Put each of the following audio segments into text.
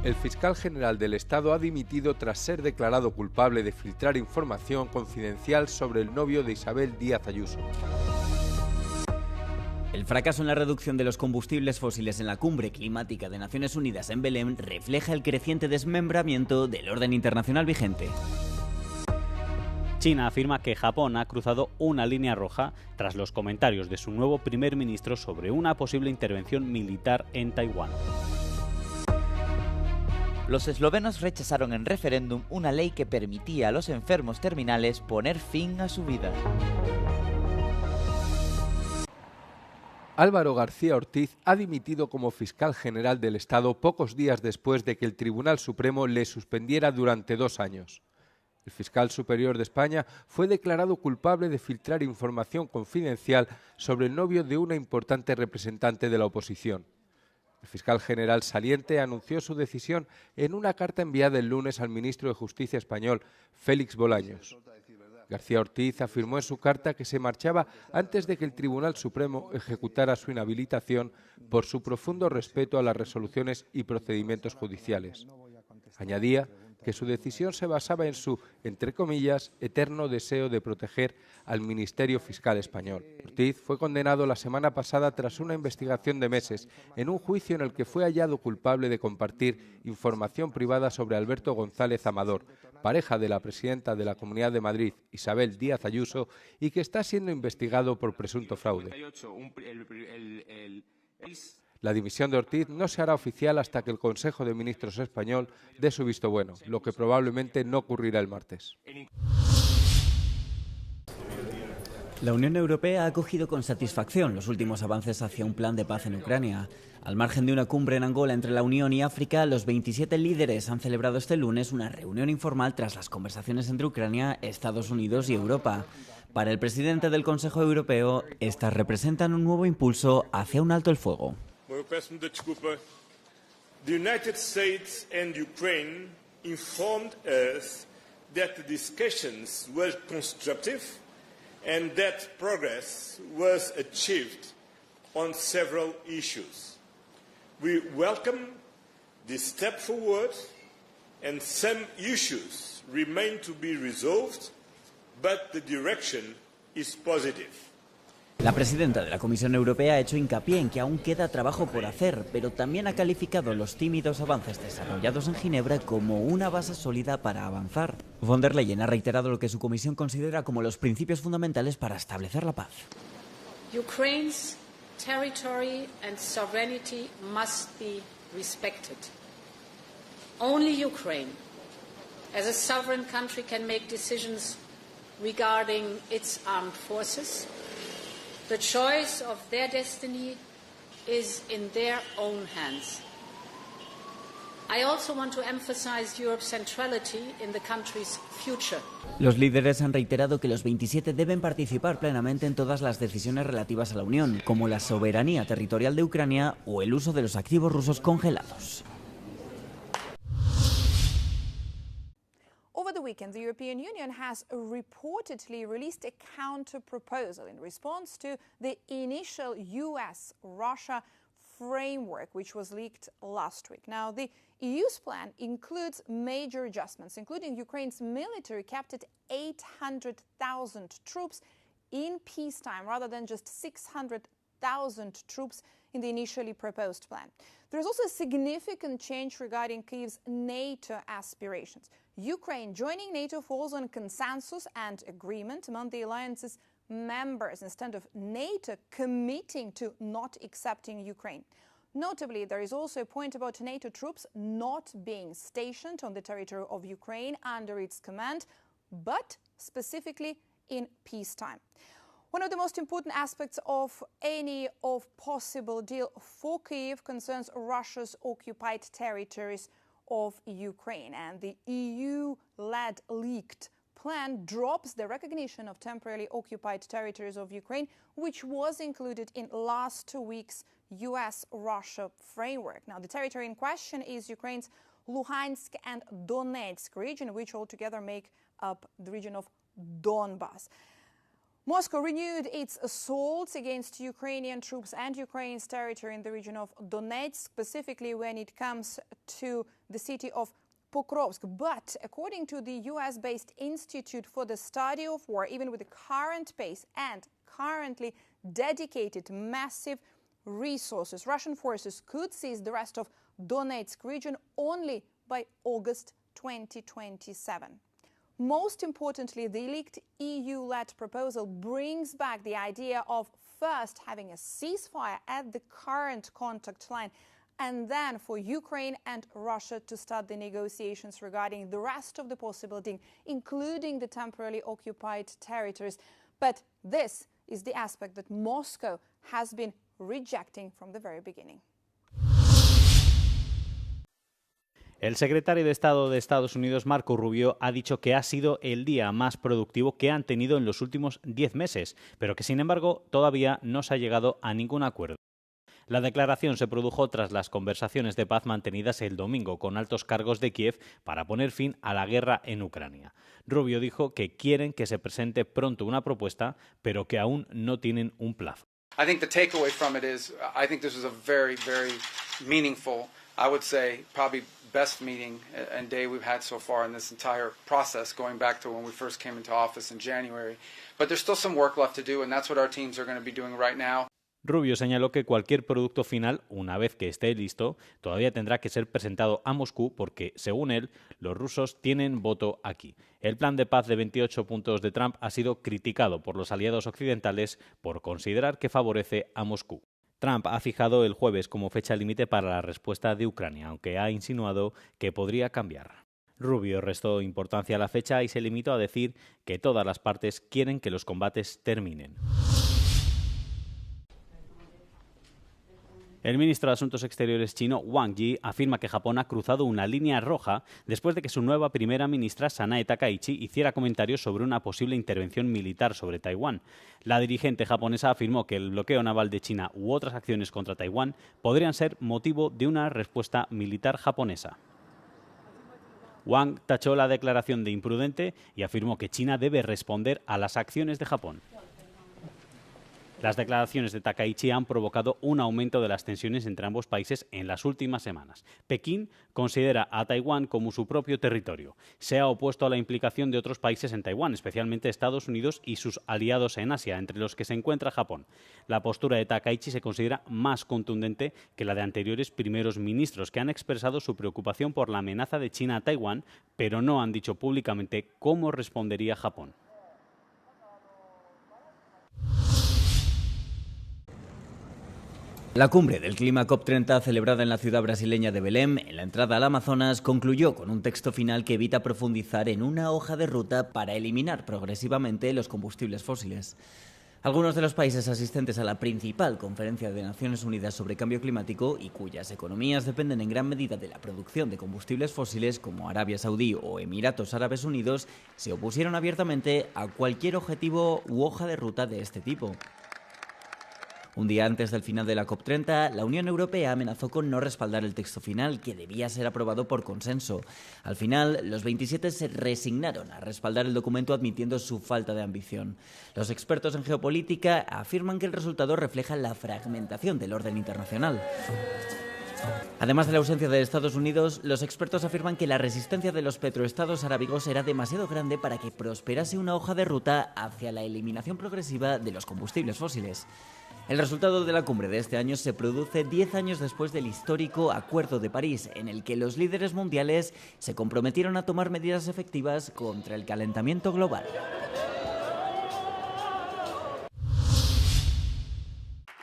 El fiscal general del Estado ha dimitido tras ser declarado culpable de filtrar información confidencial sobre el novio de Isabel Díaz Ayuso. El fracaso en la reducción de los combustibles fósiles en la cumbre climática de Naciones Unidas en Belém refleja el creciente desmembramiento del orden internacional vigente. China afirma que Japón ha cruzado una línea roja tras los comentarios de su nuevo primer ministro sobre una posible intervención militar en Taiwán. Los eslovenos rechazaron en referéndum una ley que permitía a los enfermos terminales poner fin a su vida. Álvaro García Ortiz ha dimitido como fiscal general del Estado pocos días después de que el Tribunal Supremo le suspendiera durante 2 años. El fiscal superior de España fue declarado culpable de filtrar información confidencial sobre el novio de una importante representante de la oposición. El fiscal general saliente anunció su decisión en una carta enviada el lunes al ministro de Justicia español, Félix Bolaños. García Ortiz afirmó en su carta que se marchaba antes de que el Tribunal Supremo ejecutara su inhabilitación por su profundo respeto a las resoluciones y procedimientos judiciales. Añadía que su decisión se basaba en su, entre comillas, eterno deseo de proteger al Ministerio Fiscal español. Ortiz fue condenado la semana pasada tras una investigación de meses en un juicio en el que fue hallado culpable de compartir información privada sobre Alberto González Amador, pareja de la presidenta de la Comunidad de Madrid, Isabel Díaz Ayuso, y que está siendo investigado por presunto fraude. La dimisión de Ortiz no se hará oficial hasta que el Consejo de Ministros español dé su visto bueno, lo que probablemente no ocurrirá el martes. La Unión Europea ha acogido con satisfacción los últimos avances hacia un plan de paz en Ucrania. Al margen de una cumbre en Angola entre la Unión y África, los 27 líderes han celebrado este lunes una reunión informal tras las conversaciones entre Ucrania, Estados Unidos y Europa. Para el presidente del Consejo Europeo, estas representan un nuevo impulso hacia un alto el fuego. The United States and Ukraine informed us that the discussions were constructive and that progress was achieved on several issues. We welcome this step forward, and some issues remain to be resolved, but the direction is positive. La presidenta de la Comisión Europea ha hecho hincapié en que aún queda trabajo por hacer, pero también ha calificado los tímidos avances desarrollados en Ginebra como una base sólida para avanzar. Von der Leyen ha reiterado lo que su comisión considera como los principios fundamentales para establecer la paz. Ukraine's territory and sovereignty must be respected. Only Ukraine, as a sovereign country, can make decisions regarding its armed forces. The choice of their destiny is in their own hands. I also want to emphasize Europe's centrality in the country's future. Los líderes han reiterado que los 27 deben participar plenamente en todas las decisiones relativas a la Unión, como la soberanía territorial de Ucrania o el uso de los activos rusos congelados. Over the weekend, the European Union has reportedly released a counter-proposal in response to the initial US-Russia framework, which was leaked last week. Now, the EU's plan includes major adjustments, including Ukraine's military capped at 800,000 troops in peacetime, rather than just 600,000 troops in the initially proposed plan. There is also a significant change regarding Kyiv's NATO aspirations. Ukraine joining NATO falls on consensus and agreement among the alliance's members instead of NATO committing to not accepting Ukraine. Notably, there is also a point about NATO troops not being stationed on the territory of Ukraine under its command, but specifically in peacetime. One of the most important aspects of any possible deal for Kyiv concerns Russia's occupied territories of Ukraine, and the EU-led leaked plan drops the recognition of temporarily occupied territories of Ukraine, which was included in last week's US-Russia framework. Now, the territory in question is Ukraine's Luhansk and Donetsk region, which altogether make up the region of Donbas. Moscow renewed its assaults against Ukrainian troops and Ukraine's territory in the region of Donetsk, specifically when it comes to the city of Pokrovsk. But according to the US-based Institute for the Study of War, even with the current pace and currently dedicated massive resources, Russian forces could seize the rest of Donetsk region only by August 2027. Most importantly, the leaked EU-led proposal brings back the idea of first having a ceasefire at the current contact line and then for Ukraine and Russia to start the negotiations regarding the rest of the possibility, including the temporarily occupied territories. But this is the aspect that Moscow has been rejecting from the very beginning. El secretario de Estado de Estados Unidos, Marco Rubio, ha dicho que ha sido el día más productivo que han tenido en los últimos 10 meses, pero que, sin embargo, todavía no se ha llegado a ningún acuerdo. La declaración se produjo tras las conversaciones de paz mantenidas el domingo con altos cargos de Kiev para poner fin a la guerra en Ucrania. Rubio dijo que quieren que se presente pronto una propuesta, pero que aún no tienen un plazo. I think the takeaway from it is, I think this was a very, very meaningful, I would say, probably best meeting and day we've had so far in this entire process, going back to when we first came into office in January. But there's still some work left to do, and that's what our teams are going to be doing right now. Rubio señaló que cualquier producto final, una vez que esté listo, todavía tendrá que ser presentado a Moscú porque, según él, los rusos tienen voto aquí. El plan de paz de 28 puntos de Trump ha sido criticado por los aliados occidentales por considerar que favorece a Moscú. Trump ha fijado el jueves como fecha límite para la respuesta de Ucrania, aunque ha insinuado que podría cambiar. Rubio restó importancia a la fecha y se limitó a decir que todas las partes quieren que los combates terminen. El ministro de Asuntos Exteriores chino, Wang Yi, afirma que Japón ha cruzado una línea roja después de que su nueva primera ministra, Sanae Takaichi, hiciera comentarios sobre una posible intervención militar sobre Taiwán. La dirigente japonesa afirmó que el bloqueo naval de China u otras acciones contra Taiwán podrían ser motivo de una respuesta militar japonesa. Wang tachó la declaración de imprudente y afirmó que China debe responder a las acciones de Japón. Las declaraciones de Takaichi han provocado un aumento de las tensiones entre ambos países en las últimas semanas. Pekín considera a Taiwán como su propio territorio. Se ha opuesto a la implicación de otros países en Taiwán, especialmente Estados Unidos y sus aliados en Asia, entre los que se encuentra Japón. La postura de Takaichi se considera más contundente que la de anteriores primeros ministros, que han expresado su preocupación por la amenaza de China a Taiwán, pero no han dicho públicamente cómo respondería Japón. La cumbre del clima COP30 celebrada en la ciudad brasileña de Belém, en la entrada al Amazonas, concluyó con un texto final que evita profundizar en una hoja de ruta para eliminar progresivamente los combustibles fósiles. Algunos de los países asistentes a la principal conferencia de Naciones Unidas sobre cambio climático y cuyas economías dependen en gran medida de la producción de combustibles fósiles, como Arabia Saudí o Emiratos Árabes Unidos, se opusieron abiertamente a cualquier objetivo u hoja de ruta de este tipo. Un día antes del final de la COP30, la Unión Europea amenazó con no respaldar el texto final, que debía ser aprobado por consenso. Al final, los 27 se resignaron a respaldar el documento admitiendo su falta de ambición. Los expertos en geopolítica afirman que el resultado refleja la fragmentación del orden internacional. Además de la ausencia de Estados Unidos, los expertos afirman que la resistencia de los petroestados arábigos era demasiado grande para que prosperase una hoja de ruta hacia la eliminación progresiva de los combustibles fósiles. El resultado de la cumbre de este año se produce 10 años después del histórico Acuerdo de París, en el que los líderes mundiales se comprometieron a tomar medidas efectivas contra el calentamiento global.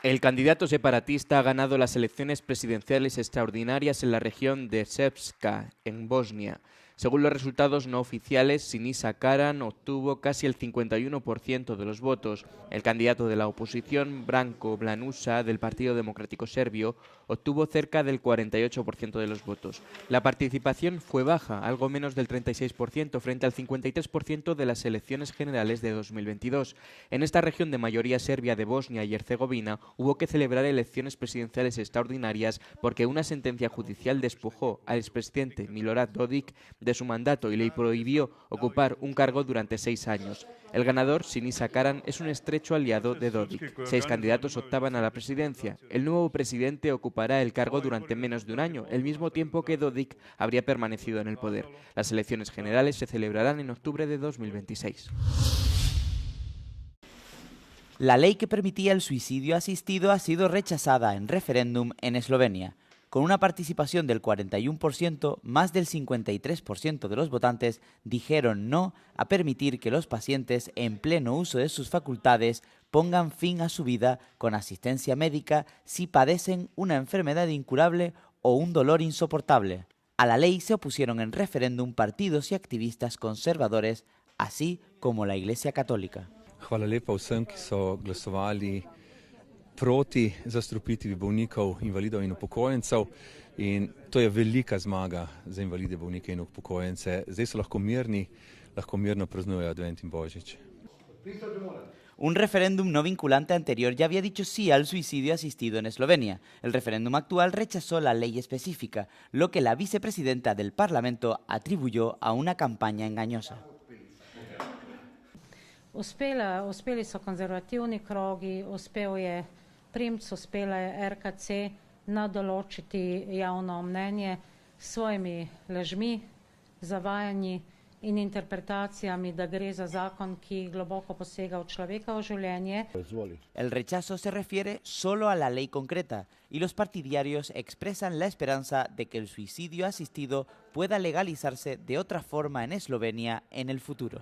El candidato separatista ha ganado las elecciones presidenciales extraordinarias en la región de Srpska, en Bosnia. Según los resultados no oficiales, Sinisa Karan obtuvo casi el 51% de los votos. El candidato de la oposición, Branko Blanuša, del Partido Democrático Serbio, obtuvo cerca del 48% de los votos. La participación fue baja, algo menos del 36%, frente al 53% de las elecciones generales de 2022. En esta región de mayoría serbia de Bosnia y Herzegovina hubo que celebrar elecciones presidenciales extraordinarias porque una sentencia judicial despojó al expresidente Milorad Dodik de su mandato y le prohibió ocupar un cargo durante 6 años. El ganador, Sinisa Karan, es un estrecho aliado de Dodik. 6 candidatos optaban a la presidencia. El nuevo presidente ocupará el cargo durante menos de un año, el mismo tiempo que Dodik habría permanecido en el poder. Las elecciones generales se celebrarán en octubre de 2026. La ley que permitía el suicidio asistido ha sido rechazada en referéndum en Eslovenia. Con una participación del 41%, más del 53% de los votantes dijeron no a permitir que los pacientes en pleno uso de sus facultades pongan fin a su vida con asistencia médica si padecen una enfermedad incurable o un dolor insoportable. A la ley se opusieron en referéndum partidos y activistas conservadores, así como la Iglesia Católica. Hvala lepa vsem, ki so glasovali proti zastrupitvi bolnikov, invalidov in upokojencev. In to je velika zmaga za invalide, bolnike in upokojence. Zdaj so lahko mirno praznujejo Advent in Božič. Un referéndum no vinculante anterior ya había dicho sí al suicidio asistido en Eslovenia. El referéndum actual rechazó la ley específica, lo que la vicepresidenta del Parlamento atribuyó a una campaña engañosa. Uspeli so konzervativni krogi, uspel je Primc, uspela je RKC nadoločiti javno mnenje s svojimi lažmi, zavajanji in interpretacijami, da gre za zakon, ki globoko posega v človekovo življenje. El rechazo se refiere solo a la ley concreta y los partidarios expresan la esperanza de que el suicidio asistido pueda legalizarse de otra forma en Eslovenia en el futuro.